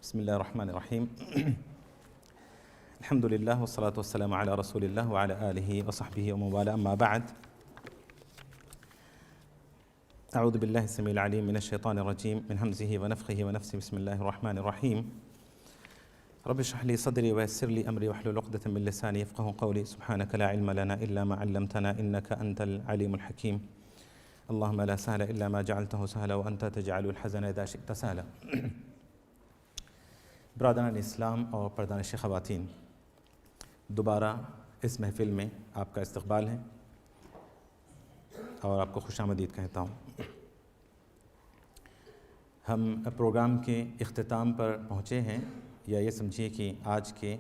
بسم الله الرحمن الرحيم. الحمد لله والصلاة والسلام على رسول الله وعلى آله وصحبه ومن والاه، أما بعد. أعوذ بالله السميع العليم من الشيطان الرجيم من همزه ونفخه ونفسه. بسم الله الرحمن الرحيم. رب اشرح لي صدري ويسر لي أمري واحلل عقدة من لساني يفقهوا قولي. سبحانك لا علم لنا إلا ما علمتنا إنك أنت العليم الحكيم. اللهم لا سهل إلا ما جعلته سهلا وأنت تجعل الحزن إذا شئت سهلا. برادران اسلام اور پردانش خواتین، دوبارہ اس محفل میں آپ کا استقبال ہے اور آپ کو خوش آمدید کہتا ہوں۔ ہم پروگرام کے اختتام پر پہنچے ہیں، یا یہ سمجھیے کہ آج کے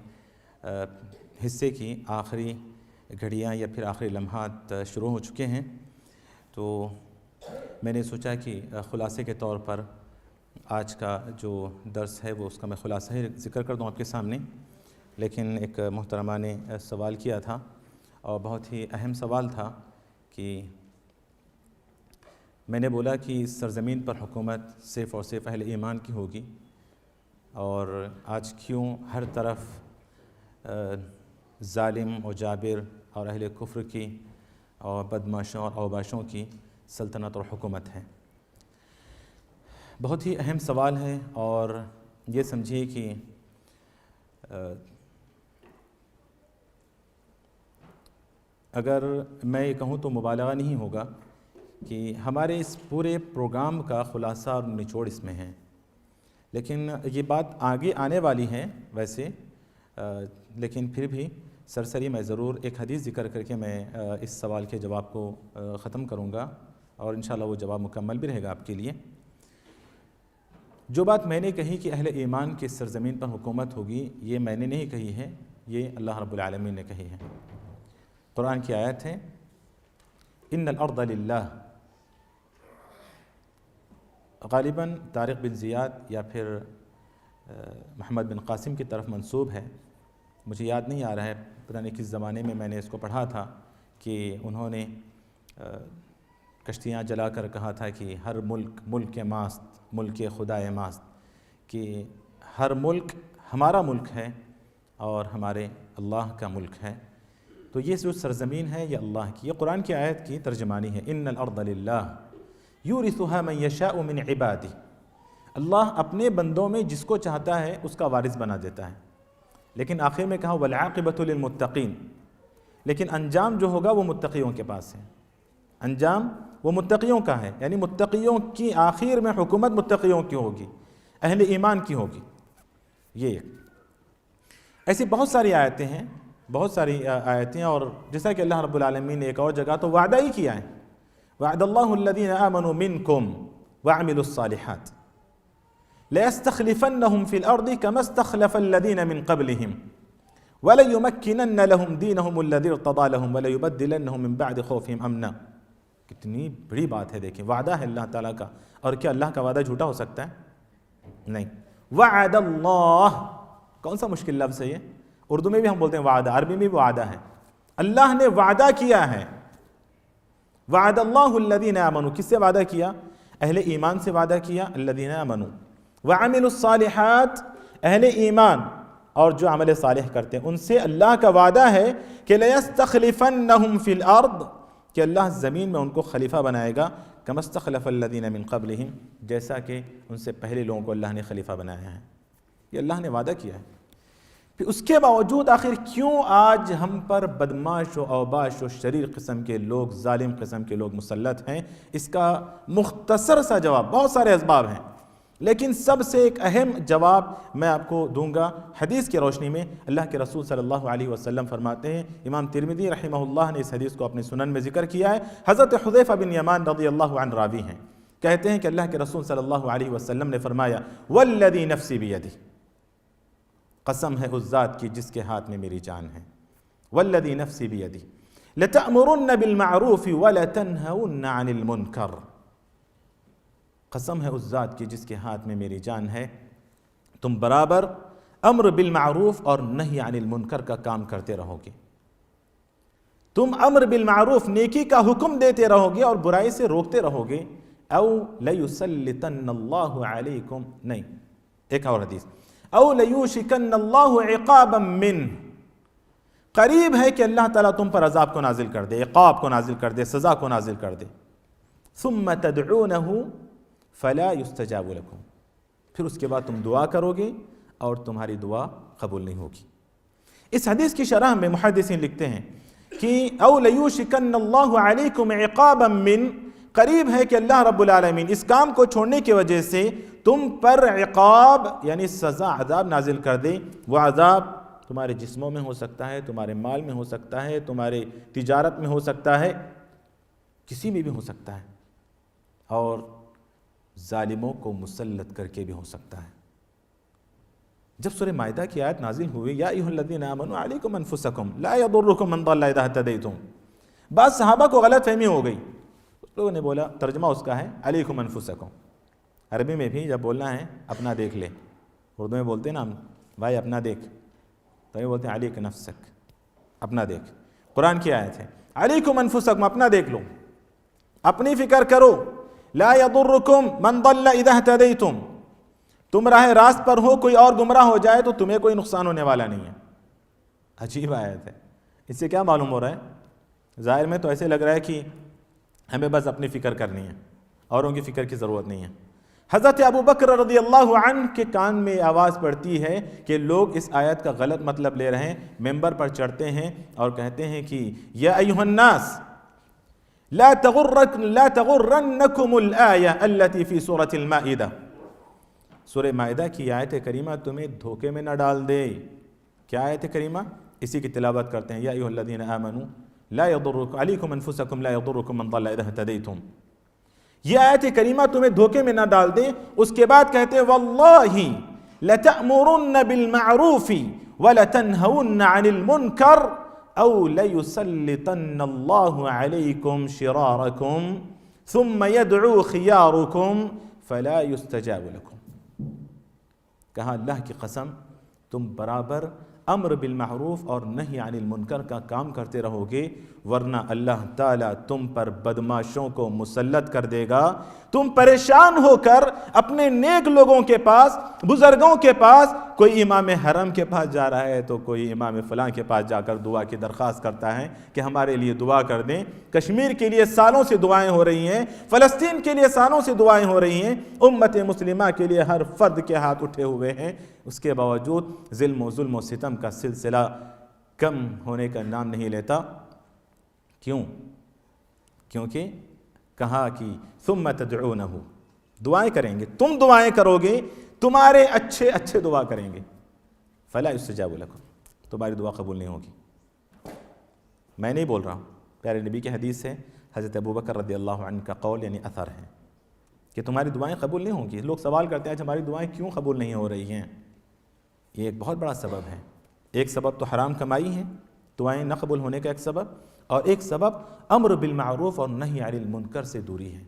حصے کی آخری گھڑیاں یا پھر آخری لمحات شروع ہو چکے ہیں، تو میں نے سوچا کہ خلاصے کے طور پر آج کا جو درس ہے وہ اس کا میں خلاصہ ہی ذکر کر دوں آپ کے سامنے۔ لیکن ایک محترمہ نے سوال کیا تھا اور بہت ہی اہم سوال تھا کہ میں نے بولا کہ اس سرزمین پر حکومت صرف اور صرف اہل ایمان کی ہوگی، اور آج کیوں ہر طرف ظالم و جابر اور اہل کفر کی اور بدماشوں اور اوباشوں کی سلطنت اور حکومت ہے۔ بہت ہی اہم سوال ہے، اور یہ سمجھیے کہ اگر میں یہ کہوں تو مبالغہ نہیں ہوگا کہ ہمارے اس پورے پروگرام کا خلاصہ اور نچوڑ اس میں ہے، لیکن یہ بات آگے آنے والی ہے ویسے، لیکن پھر بھی سرسری میں ضرور ایک حدیث ذکر کر کے میں اس سوال کے جواب کو ختم کروں گا، اور انشاءاللہ وہ جواب مکمل بھی رہے گا آپ کے لیے۔ جو بات میں نے کہی کہ اہل ایمان کی سرزمین پر حکومت ہوگی، یہ میں نے نہیں کہی ہے، یہ اللہ رب العالمین نے کہی ہے۔ قرآن کی آیت ہے، ان الارض للہ۔ غالباً طارق بن زیاد یا پھر محمد بن قاسم کی طرف منسوب ہے، مجھے یاد نہیں آ رہا ہے، پتہ نہیں کس زمانے میں میں نے اس کو پڑھا تھا کہ انہوں نے کشتیاں جلا کر کہا تھا کہ ہر ملک ملک ماست، ملک خدا ماست، کہ ہر ملک ہمارا ملک ہے اور ہمارے اللہ کا ملک ہے۔ تو یہ جو سرزمین ہے یہ اللہ کی، یہ قرآن کی آیت کی ترجمانی ہے، ان الارض للہ یورثها من یشاء من عبادہ۔ اللہ اپنے بندوں میں جس کو چاہتا ہے اس کا وارث بنا دیتا ہے، لیکن آخر میں کہا والعاقبۃ للمتقین، لیکن انجام جو ہوگا وہ متقیوں کے پاس ہے، انجام وہ متقیوں کا ہے، یعنی متقیوں کی آخر میں حکومت متقیوں کی ہوگی، اہل ایمان کی ہوگی۔ یہ ایسی بہت ساری آیتیں ہیں، بہت ساری آیتیں، اور جیسا کہ اللہ رب العالمین نے ایک اور جگہ تو وعدہ ہی کیا ہے، وعد اللہ الذین آمنوا منکم وعملوا الصالحات لَيَسْتَخْلِفَنَّهُمْ فِي الْأَرْضِ كَمَا اسْتَخْلَفَ الَّذِينَ مِنْ قَبْلِهِمْ وَلَيُمَكِّنَنَّ لَهُمْ دِينَهُمُ الَّذِي ارْتَضَىٰ لَهُمْ وَلَيُبَدِّلَنَّهُمْ مِنْ بَعْدِ خَوْفِهِمْ أَمْنًا۔ کتنی بڑی بات ہے، دیکھیں، وعدہ ہے اللہ تعالیٰ کا، اور کیا اللہ کا وعدہ جھوٹا ہو سکتا ہے؟ نہیں۔ وعد اللہ، کون سا مشکل لفظ ہے یہ؟ اردو میں بھی ہم بولتے ہیں وعدہ، عربی میں بھی وعدہ ہے، اللہ نے وعدہ کیا ہے۔ وعد اللہ الذین آمنوا، کس سے وعدہ کیا؟ اہل ایمان سے وعدہ کیا، الذین آمنوا وعملوا الصالحات، اہل ایمان اور جو عمل صالح کرتے ہیں ان سے اللہ کا وعدہ ہے کہ لَيَسْتَخْلِفَنَّهُمْ فِي الْأَرْضِ، کہ اللہ زمین میں ان کو خلیفہ بنائے گا، كَمَا اسْتَخْلَفَ الَّذِينَ مِنْ قَبْلِهِمْ، جیسا کہ ان سے پہلے لوگوں کو اللہ نے خلیفہ بنایا ہے۔ یہ اللہ نے وعدہ کیا ہے۔ پھر اس کے باوجود آخر کیوں آج ہم پر بدماش و اوباش و شریر قسم کے لوگ، ظالم قسم کے لوگ مسلط ہیں؟ اس کا مختصر سا جواب، بہت سارے اسباب ہیں، لیکن سب سے ایک اہم جواب میں آپ کو دوں گا حدیث کی روشنی میں۔ اللہ کے رسول صلی اللہ علیہ وسلم فرماتے ہیں، امام ترمذی رحمہ اللہ نے اس حدیث کو اپنے سنن میں ذکر کیا ہے، حضرت حذیفہ بن یمان رضی اللہ عنہ راوی ہیں، کہتے ہیں کہ اللہ کے رسول صلی اللہ علیہ وسلم نے فرمایا، والذی نفسی بیدہ، قسم ہے اس ذات کی جس کے ہاتھ میں میری جان ہے، والذی نفسی بیدہ لتأمرن بالمعروف ولتنہون عن المنکر، قسم ہے اس ذات کی جس کے ہاتھ میں میری جان ہے، تم برابر امر بالمعروف اور نہی عن المنکر کا کام کرتے رہو گے، تم امر بالمعروف نیکی کا حکم دیتے رہو گے اور برائی سے روکتے رہو گے، او لیسلطن اللہ علیکم، نہیں، ایک اور حدیث، او لیوشکن اللہ عقابا منہ، قریب ہے کہ اللہ تعالیٰ تم پر عذاب کو نازل کر دے، عقاب کو نازل کر دے، سزا کو نازل کر دے. ثم تدعونہ فلا یستجاب لکم، پھر اس کے بعد تم دعا کرو گے اور تمہاری دعا قبول نہیں ہوگی. اس حدیث کی شرح میں محدثین لکھتے ہیں کہ او لیوشکن اللہ علیکم عقابا من، قریب ہے کہ اللہ رب العالمین اس کام کو چھوڑنے کی وجہ سے تم پر عقاب یعنی سزا، عذاب نازل کر دے. وہ عذاب تمہارے جسموں میں ہو سکتا ہے، تمہارے مال میں ہو سکتا ہے، تمہارے تجارت میں ہو سکتا ہے، کسی میں بھی ہو سکتا ہے، اور ظالموں کو مسلط کر کے بھی ہو سکتا ہے. جب سورہ مائدہ کی آیت نازل ہوئی یا ایھا الذین آمنوا علیکم انفسکم لا یضرکم من ضل اذا اہتدیتم، بعض صحابہ کو غلط فہمی ہو گئی. لوگوں نے بولا، ترجمہ اس کا ہے علیکم انفسکم. عربی میں بھی جب بولنا ہے اپنا دیکھ لے، اردو میں بولتے ہیں نا بھائی اپنا دیکھ، تو یہ بولتے ہیں علیک نفسک، اپنا دیکھ. قرآن کی آیت ہے علیکم انفسکم، اپنا دیکھ لو، اپنی فکر کرو. لا یضرکم من ضل اذا اہتدیتم، تم راہ راست پر ہو، کوئی اور گمراہ ہو جائے تو تمہیں کوئی نقصان ہونے والا نہیں ہے. عجیب آیت ہے. اس سے کیا معلوم ہو رہا ہے؟ ظاہر میں تو ایسے لگ رہا ہے کہ ہمیں بس اپنی فکر کرنی ہے، اوروں کی فکر کی ضرورت نہیں ہے. حضرت ابو بکر رضی اللہ عنہ کے کان میں آواز پڑتی ہے کہ لوگ اس آیت کا غلط مطلب لے رہے ہیں. ممبر پر چڑھتے ہیں اور کہتے ہیں کہ یا ایھا الناس لا تغرنکم الآیہ التي فی سورة المائدہ، سورہ مائدہ کی آیت کریمہ تمہیں دھوکے میں نہ ڈال دے. کیا آیت کریمہ؟ اسی کی تلاوت کرتے ہیں یا ایھا الذین آمنوا لا یضرکم علیکم انفسکم لا یضرکم من ضل اذا اہتدیتم. یہ آیت کریمہ تمہیں دھوکے میں نہ ڈال دیں. اس کے بعد کہتے ہیں واللہ لتأمرن بالمعروف ولتنہون عن المنکر او لیسلطن اللہ علیکم شرارکم ثم يدعو خیارکم فلا یستجاب لکم. کہا اللہ کی قسم تم برابر امر بالمعروف اور نہی عن المنکر کا کام کرتے رہو گے، ورنہ اللہ تعالیٰ تم پر بدماشوں کو مسلط کر دے گا. تم پریشان ہو کر اپنے نیک لوگوں کے پاس، بزرگوں کے پاس، کوئی امام حرم کے پاس جا رہا ہے تو کوئی امام فلاں کے پاس جا کر دعا کی درخواست کرتا ہے کہ ہمارے لیے دعا کر دیں. کشمیر کے لیے سالوں سے دعائیں ہو رہی ہیں، فلسطین کے لیے سالوں سے دعائیں ہو رہی ہیں، امت مسلمہ کے لیے ہر فرد کے ہاتھ اٹھے ہوئے ہیں. اس کے باوجود ظلم و ستم کا سلسلہ کم ہونے کا نام نہیں لیتا. کیوں؟ کیونکہ کہا کہ ثم تدعونہ، دعائیں کریں گے، تم دعائیں کرو گے، تمہارے اچھے دعا کریں گے، فلا یستجاب لکم، تمہاری دعا قبول نہیں ہوگی. میں نہیں بول رہا ہوں، پیارے نبی کی حدیث ہے، حضرت ابو بکر رضی اللہ عنہ کا قول یعنی اثر ہے کہ تمہاری دعائیں قبول نہیں ہوں گی. لوگ سوال کرتے ہیں ہماری دعائیں کیوں قبول نہیں ہو رہی ہیں؟ یہ ایک بہت بڑا سبب ہے. ایک سبب تو حرام کمائی ہے، دعائیں نہ قبول ہونے کا ایک سبب، اور ایک سبب امر بالمعروف اور نہی عن المنکر سے دوری ہے.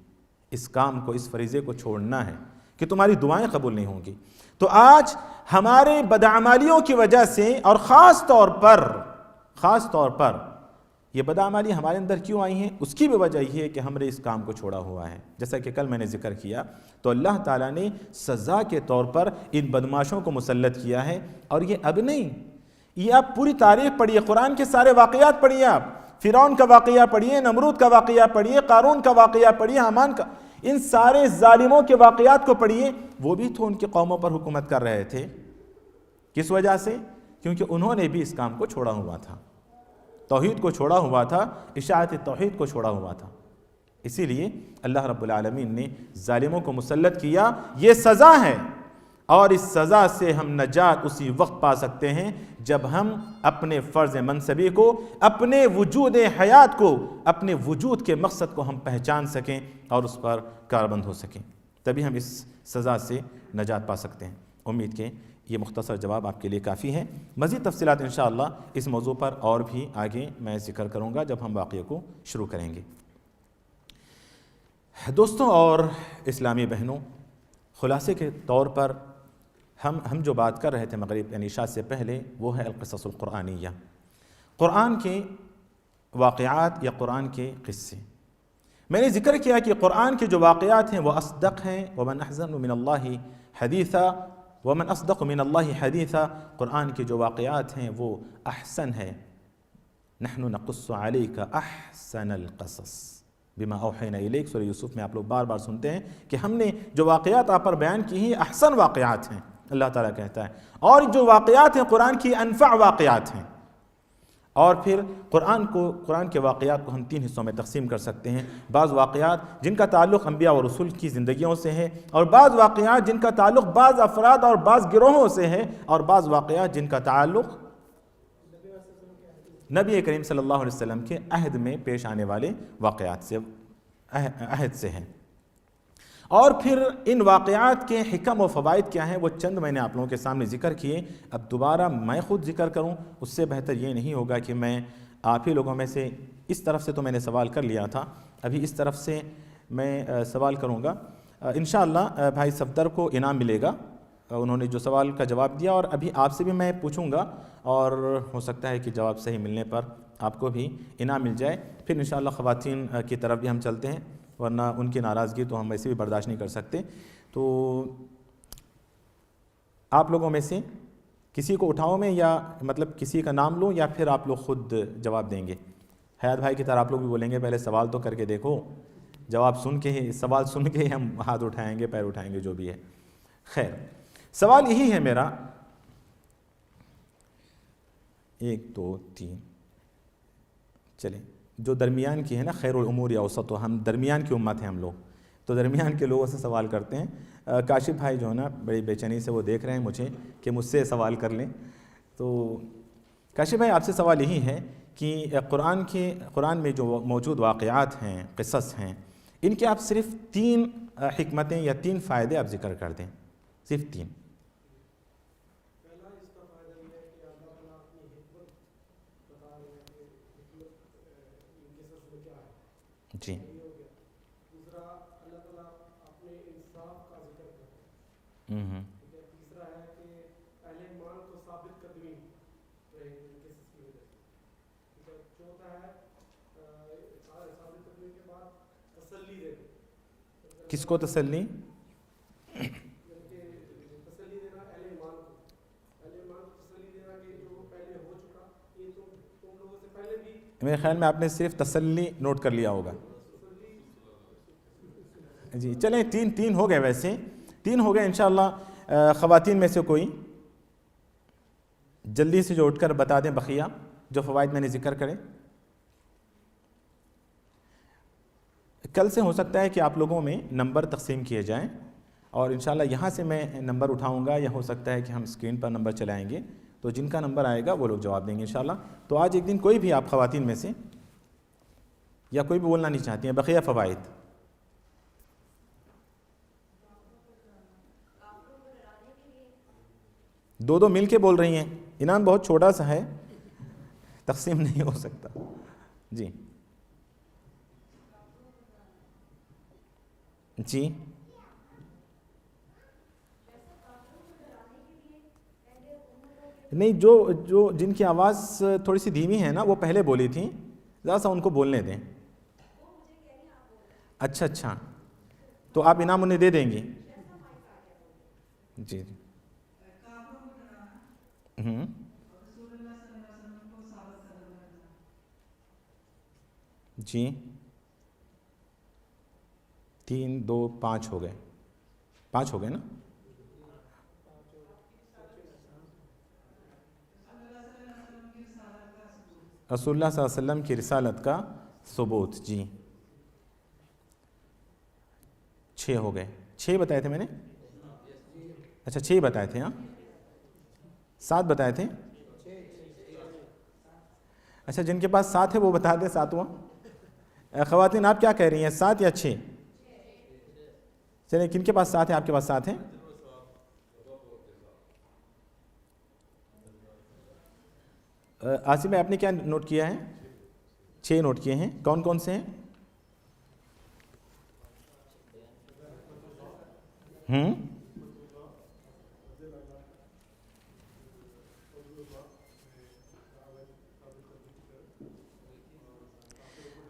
اس کام کو، اس فریضے کو چھوڑنا ہے کہ تمہاری دعائیں قبول نہیں ہوں گی. تو آج ہمارے بدعمالیوں کی وجہ سے، اور خاص طور پر یہ بدعمالی ہمارے اندر کیوں آئی ہیں، اس کی بھی وجہ یہ ہے کہ ہم نے اس کام کو چھوڑا ہوا ہے. جیسا کہ کل میں نے ذکر کیا تو اللہ تعالیٰ نے سزا کے طور پر ان بدماشوں کو مسلط کیا ہے. اور یہ اب نہیں، یہ آپ پوری تاریخ پڑھیے، قرآن کے سارے واقعات پڑھیے، آپ فرعون کا واقعہ پڑھیے، نمرود کا واقعہ پڑھیے، قارون کا واقعہ پڑھیے، حامان کا، ان سارے ظالموں کے واقعات کو پڑھیے. وہ بھی تو ان کی قوموں پر حکومت کر رہے تھے. کس وجہ سے؟ کیونکہ انہوں نے بھی اس کام کو چھوڑا ہوا تھا، توحید کو چھوڑا ہوا تھا، اشاعت توحید کو چھوڑا ہوا تھا. اسی لیے اللہ رب العالمین نے ظالموں کو مسلط کیا. یہ سزا ہے، اور اس سزا سے ہم نجات اسی وقت پا سکتے ہیں جب ہم اپنے فرض منصبی کو، اپنے وجود حیات کو، اپنے وجود کے مقصد کو ہم پہچان سکیں اور اس پر کاربند ہو سکیں. تبھی ہم اس سزا سے نجات پا سکتے ہیں. امید کہ یہ مختصر جواب آپ کے لیے کافی ہے. مزید تفصیلات انشاءاللہ اس موضوع پر اور بھی آگے میں ذکر کروں گا جب ہم واقعے کو شروع کریں گے. دوستوں اور اسلامی بہنوں، خلاصے کے طور پر ہم جو بات کر رہے تھے مغرب یعنی عشاء سے پہلے، وہ ہے القصص القرآنیہ، قرآن کے واقعات یا قرآن کے قصے. میں نے ذکر کیا کہ قرآن کے جو واقعات ہیں وہ اصدق ہیں. ومن احسن من اللہ حدیثا ومن اصدق من اللہ حدیثا، قرآن کے جو واقعات ہیں وہ احسن ہے. نحن نقص علیک احسن القصص بما اوحینا الیک، سورہ یوسف میں آپ لوگ بار بار سنتے ہیں کہ ہم نے جو واقعات آپ پر بیان کی ہیں احسن واقعات ہیں، اللہ تعالیٰ کہتا ہے. اور جو واقعات ہیں قرآن کی انفع واقعات ہیں. اور پھر قرآن کے واقعات کو ہم 3 حصوں میں تقسیم کر سکتے ہیں. بعض واقعات جن کا تعلق انبیاء و رسول کی زندگیوں سے ہے، اور بعض واقعات جن کا تعلق بعض افراد اور بعض گروہوں سے ہے، اور بعض واقعات جن کا تعلق نبی کریم صلی اللہ علیہ وسلم کے عہد میں پیش آنے والے واقعات سے، عہد سے ہیں. اور پھر ان واقعات کے حکم و فوائد کیا ہیں وہ چند میں نے آپ لوگوں کے سامنے ذکر کیے. اب دوبارہ میں خود ذکر کروں اس سے بہتر یہ نہیں ہوگا کہ میں آپ ہی لوگوں میں سے، اس طرف سے تو میں نے سوال کر لیا تھا، ابھی اس طرف سے میں سوال کروں گا. انشاءاللہ بھائی صفدر کو انعام ملے گا، انہوں نے جو سوال کا جواب دیا، اور ابھی آپ سے بھی میں پوچھوں گا، اور ہو سکتا ہے کہ جواب صحیح ملنے پر آپ کو بھی انعام مل جائے. پھر انشاءاللہ خواتین کی طرف بھی ہم چلتے ہیں، ورنہ ان کی ناراضگی تو ہم ویسے بھی برداشت نہیں کر سکتے. تو آپ لوگوں میں سے کسی کو اٹھاؤں میں، یا مطلب کسی کا نام لوں، یا پھر آپ لوگ خود جواب دیں گے؟ حیات بھائی کی طرح آپ لوگ بھی بولیں گے پہلے سوال تو کر کے دیکھو، جواب سن کے ہی، سوال سن کے ہی ہم ہاتھ اٹھائیں گے، پیر اٹھائیں گے، جو بھی ہے. خیر، سوال یہی ہے میرا، 1 2 3، چلیں جو درمیان کی ہے نا، خیر الامور اوسط، ہم درمیان کی امت ہیں ہم لوگ، تو درمیان کے لوگوں سے سوال کرتے ہیں. کاشف بھائی جو ہے نا بڑی بے چینی سے وہ دیکھ رہے ہیں مجھے کہ مجھ سے سوال کر لیں. تو کاشف بھائی آپ سے سوال یہی ہے کہ قرآن میں جو موجود واقعات ہیں، قصص ہیں، ان کے آپ صرف 3 حکمتیں یا 3 فائدے آپ ذکر کر دیں، صرف 3. جی. دوسرا اللہ تعالیٰ اپنے انصاف کا ذکر کرتے ہیں. تیسرا ہے کہ اہل ایمان کو ثابت قدمی رہے گی قصص کی وجہ سے. چوتھا ہے ثابت قدمی کے بعد تسلی دینا. کس کو تسلی؟ تسلی دینا اہل ایمان کو، اہل ایمان کو تسلی دینا کہ جو پہلے ہو چکا یہ تم لوگوں سے پہلے بھی. میرے خیال میں آپ نے صرف تسلی نوٹ کر لیا ہوگا. جی چلیں، 3 ہو گئے، ویسے 3 ہو گئے. انشاءاللہ خواتین میں سے کوئی جلدی سے جو اٹھ کر بتا دیں بقیہ جو فوائد میں نے ذکر کرے. کل سے ہو سکتا ہے کہ آپ لوگوں میں نمبر تقسیم کیے جائیں، اور انشاءاللہ یہاں سے میں نمبر اٹھاؤں گا، یا ہو سکتا ہے کہ ہم اسکرین پر نمبر چلائیں گے، تو جن کا نمبر آئے گا وہ لوگ جواب دیں گے انشاءاللہ. تو آج ایک دن کوئی بھی آپ خواتین میں سے، یا کوئی بھی بولنا نہیں چاہتی ہیں بقیہ فوائد؟ دو مل کے بول رہی ہیں، انعام بہت چھوٹا سا ہے، تقسیم نہیں ہو سکتا. جی جی. نہیں، جو جن کی آواز تھوڑی سی دھیمی ہے نا، وہ پہلے بولی تھیں، ذرا سا ان کو بولنے دیں. اچھا، تو آپ انعام انہیں دے دیں گی؟ جی جی. 3 2 5 ہو گئے، 5 ہو گئے نا. رسول اللہ صلی اللہ علیہ وسلم کی رسالت کا ثبوت. جی 6 ہو گئے. 6 بتائے تھے میں نے؟ اچھا 6 بتائے تھے. ہاں 7 بتائے تھے. اچھا جن کے پاس 7 ہے وہ بتا دیں 7واں. خواتین آپ کیا کہہ رہی ہیں، 7 یا 6؟ چلیں، کن کے پاس 7 ہے؟ آپ کے پاس 7 ہیں. آصف بھائی آپ نے کیا نوٹ کیا ہے؟ 6 نوٹ کیے ہیں. کون کون سے ہیں؟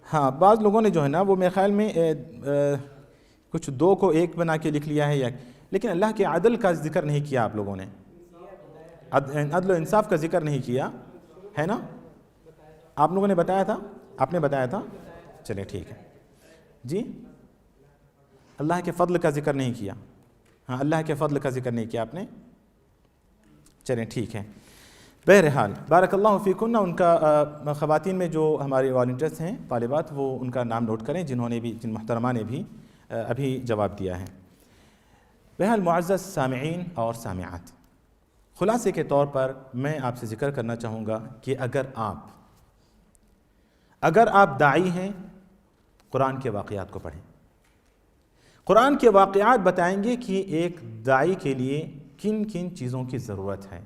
ہاں بعض لوگوں نے جو ہے نا وہ میرے خیال میں کچھ 2 کو 1 بنا کے لکھ لیا ہے، یا لیکن اللہ کے عدل کا ذکر نہیں کیا آپ لوگوں نے، عدل و انصاف کا ذکر نہیں کیا ہے نا؟ آپ لوگوں نے بتایا تھا، آپ نے بتایا تھا، چلیں ٹھیک ہے جی۔ اللہ کے فضل کا ذکر نہیں کیا، ہاں اللہ کے فضل کا ذکر نہیں کیا آپ نے، چلیں ٹھیک ہے۔ بہرحال بارک اللہ فیکن، ان کا خواتین میں جو ہماری والنٹیئرس ہیں طالبات، وہ ان کا نام نوٹ کریں جنہوں نے بھی، جن محترمہ نے بھی ابھی جواب دیا ہے۔ بہرحال معزز سامعین اور سامعات، خلاصے کے طور پر میں آپ سے ذکر کرنا چاہوں گا کہ اگر آپ داعی ہیں، قرآن کے واقعات کو پڑھیں۔ قرآن کے واقعات بتائیں گے کہ ایک داعی کے لیے کن کن چیزوں کی ضرورت ہے۔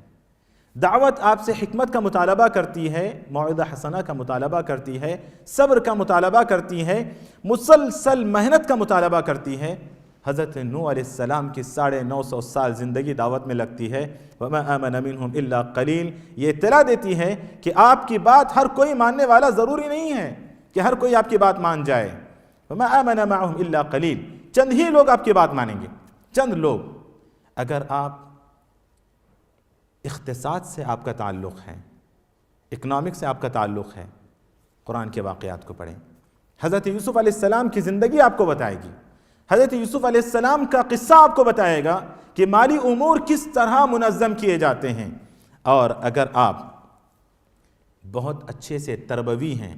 دعوت آپ سے حکمت کا مطالبہ کرتی ہے، موعظہ حسنہ کا مطالبہ کرتی ہے، صبر کا مطالبہ کرتی ہے، مسلسل محنت کا مطالبہ کرتی ہے۔ حضرت نوح علیہ السلام کی 950 سال زندگی دعوت میں لگتی ہے۔ وَمَا آمَنَ مِنْهُمْ إِلَّا قَلِيلٌ، یہ اطلاع دیتی ہے کہ آپ کی بات ہر کوئی ماننے والا ضروری نہیں ہے کہ ہر کوئی آپ کی بات مان جائے۔ وَمَا آمَنَ مَعَهُمْ إِلَّا قَلِيلٌ، چند ہی لوگ آپ کی بات مانیں گے، چند لوگ۔ اگر آپ اقتصاد سے آپ کا تعلق ہے، اکنامک سے آپ کا تعلق ہے، قرآن کے واقعات کو پڑھیں۔ حضرت یوسف علیہ السلام کی زندگی آپ کو بتائے گی، حضرت یوسف علیہ السلام کا قصہ آپ کو بتائے گا کہ مالی امور کس طرح منظم کیے جاتے ہیں۔ اور اگر آپ بہت اچھے سے تربوی ہیں،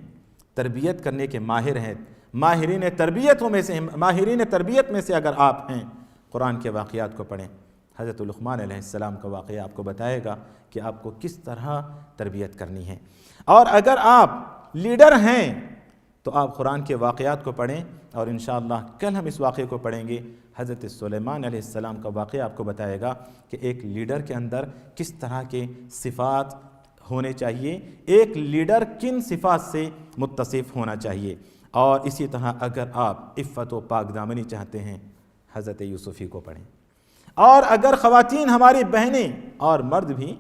تربیت کرنے کے ماہر ہیں، ماہرین تربیت میں سے اگر آپ ہیں، قرآن کے واقعات کو پڑھیں۔ حضرت لقمان علیہ السلام کا واقعہ آپ کو بتائے گا کہ آپ کو کس طرح تربیت کرنی ہے۔ اور اگر آپ لیڈر ہیں تو آپ قرآن کے واقعات کو پڑھیں، اور انشاءاللہ کل ہم اس واقعے کو پڑھیں گے۔ حضرت سلیمان علیہ السلام کا واقعہ آپ کو بتائے گا کہ ایک لیڈر کے اندر کس طرح کے صفات ہونے چاہیے، ایک لیڈر کن صفات سے متصف ہونا چاہیے۔ اور اسی طرح اگر آپ عفت و پاک دامنی چاہتے ہیں، حضرت یوسفی کو پڑھیں۔ اور اگر خواتین ہماری بہنیں اور مرد بھی،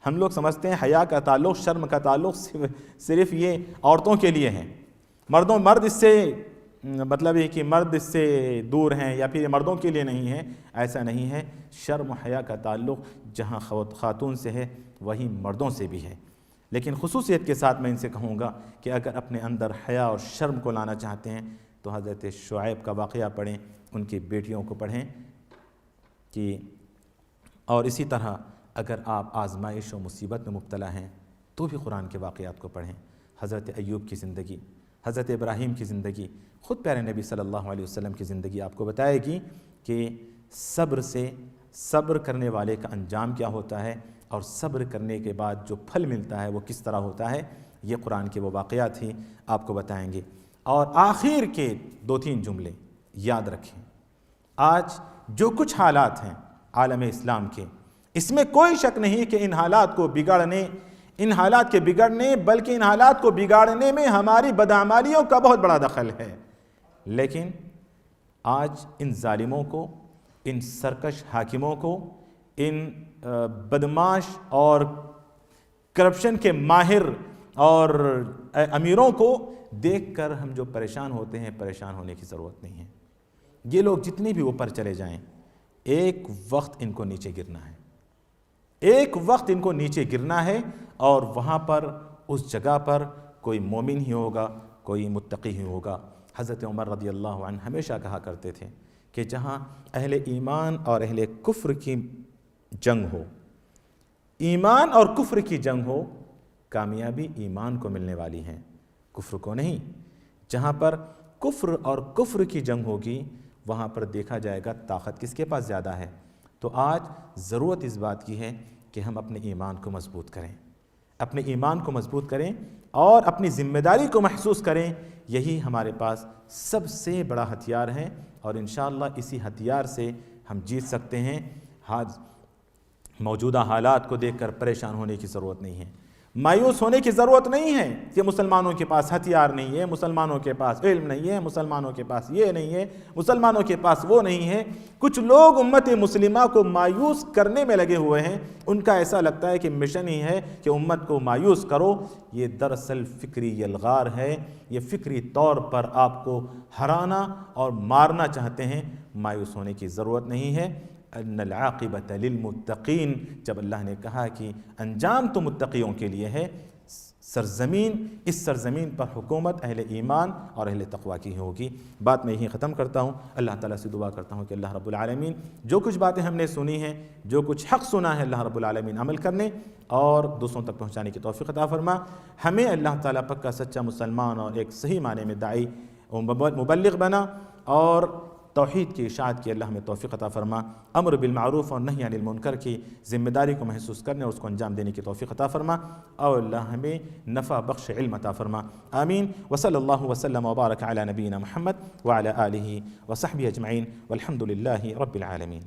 ہم لوگ سمجھتے ہیں حیا کا تعلق، شرم کا تعلق صرف یہ عورتوں کے لیے ہے، مرد اس سے مطلب یہ کہ مرد اس سے دور ہیں یا پھر یہ مردوں کے لیے نہیں ہے، ایسا نہیں ہے۔ شرم و حیا کا تعلق جہاں خاتون سے ہے وہیں مردوں سے بھی ہے۔ لیکن خصوصیت کے ساتھ میں ان سے کہوں گا کہ اگر اپنے اندر حیا اور شرم کو لانا چاہتے ہیں تو حضرت شعیب کا واقعہ پڑھیں، ان کی بیٹیوں کو پڑھیں کہ، اور اسی طرح اگر آپ آزمائش و مصیبت میں مبتلا ہیں تو بھی قرآن کے واقعات کو پڑھیں۔ حضرت ایوب کی زندگی، حضرت ابراہیم کی زندگی، خود پیارے نبی صلی اللہ علیہ وسلم کی زندگی آپ کو بتائے گی کہ صبر کرنے والے کا انجام کیا ہوتا ہے، اور صبر کرنے کے بعد جو پھل ملتا ہے وہ کس طرح ہوتا ہے۔ یہ قرآن کے وہ واقعات ہی آپ کو بتائیں گے۔ اور آخر کے 2-3 جملے یاد رکھیں۔ آج جو کچھ حالات ہیں عالم اسلام کے، اس میں کوئی شک نہیں کہ ان حالات کے بگڑنے بلکہ ان حالات کو بگاڑنے میں ہماری بدعمالیوں کا بہت بڑا دخل ہے۔ لیکن آج ان ظالموں کو، ان سرکش حاکموں کو، ان بدماش اور کرپشن کے ماہر اور امیروں کو دیکھ کر ہم جو پریشان ہوتے ہیں، پریشان ہونے کی ضرورت نہیں ہے۔ یہ لوگ جتنے بھی اوپر چلے جائیں، ایک وقت ان کو نیچے گرنا ہے، ایک وقت ان کو نیچے گرنا ہے، اور وہاں پر اس جگہ پر کوئی مومن ہی ہوگا، کوئی متقی ہی ہوگا۔ حضرت عمر رضی اللہ عنہ ہمیشہ کہا کرتے تھے کہ جہاں اہل ایمان اور اہل کفر کی جنگ ہو، ایمان اور کفر کی جنگ ہو، کامیابی ایمان کو ملنے والی ہے، کفر کو نہیں۔ جہاں پر کفر اور کفر کی جنگ ہوگی وہاں پر دیکھا جائے گا طاقت کس کے پاس زیادہ ہے۔ تو آج ضرورت اس بات کی ہے کہ ہم اپنے ایمان کو مضبوط کریں، اپنے ایمان کو مضبوط کریں اور اپنی ذمہ داری کو محسوس کریں۔ یہی ہمارے پاس سب سے بڑا ہتھیار ہے، اور انشاءاللہ اسی ہتھیار سے ہم جیت سکتے ہیں۔ موجودہ حالات کو دیکھ کر پریشان ہونے کی ضرورت نہیں ہے، مایوس ہونے کی ضرورت نہیں ہے کہ مسلمانوں کے پاس ہتھیار نہیں ہے، مسلمانوں کے پاس علم نہیں ہے، مسلمانوں کے پاس یہ نہیں ہے، مسلمانوں کے پاس وہ نہیں ہے۔ کچھ لوگ امت مسلمہ کو مایوس کرنے میں لگے ہوئے ہیں، ان کا ایسا لگتا ہے کہ مشن ہی ہے کہ امت کو مایوس کرو۔ یہ دراصل فکری یلغار ہے، یہ فکری طور پر آپ کو ہرانا اور مارنا چاہتے ہیں۔ مایوس ہونے کی ضرورت نہیں ہے، ان العاقبۃ للمتقین، جب اللہ نے کہا کہ انجام تو متقیوں کے لیے ہے، سرزمین، اس سرزمین پر حکومت اہل ایمان اور اہل تقوی کی ہوگی۔ بات میں یہی ختم کرتا ہوں، اللہ تعالیٰ سے دعا کرتا ہوں کہ اللہ رب العالمین جو کچھ باتیں ہم نے سنی ہیں، جو کچھ حق سنا ہے، اللہ رب العالمین عمل کرنے اور دوسروں تک پہنچانے کی توفیق عطا فرما۔ ہمیں اللہ تعالیٰ پکا سچا مسلمان اور ایک صحیح معنی میں داعی و مبلغ بنا، اور توحید کی اشاعت کی اللہ ہمیں توفیق عطا فرما، امر بالمعروف اور نہی عن المنکر کی ذمہ داری کو محسوس کرنے اور اس کو انجام دینے کی توفیق عطا فرما، اور اللہ ہمیں نفع بخش علم عطا فرما، آمین۔ وصلی اللہ وسلم وبارک علی نبینا محمد وعلی آلہ وصحبہ اجمعین، والحمد للہ رب العالمین۔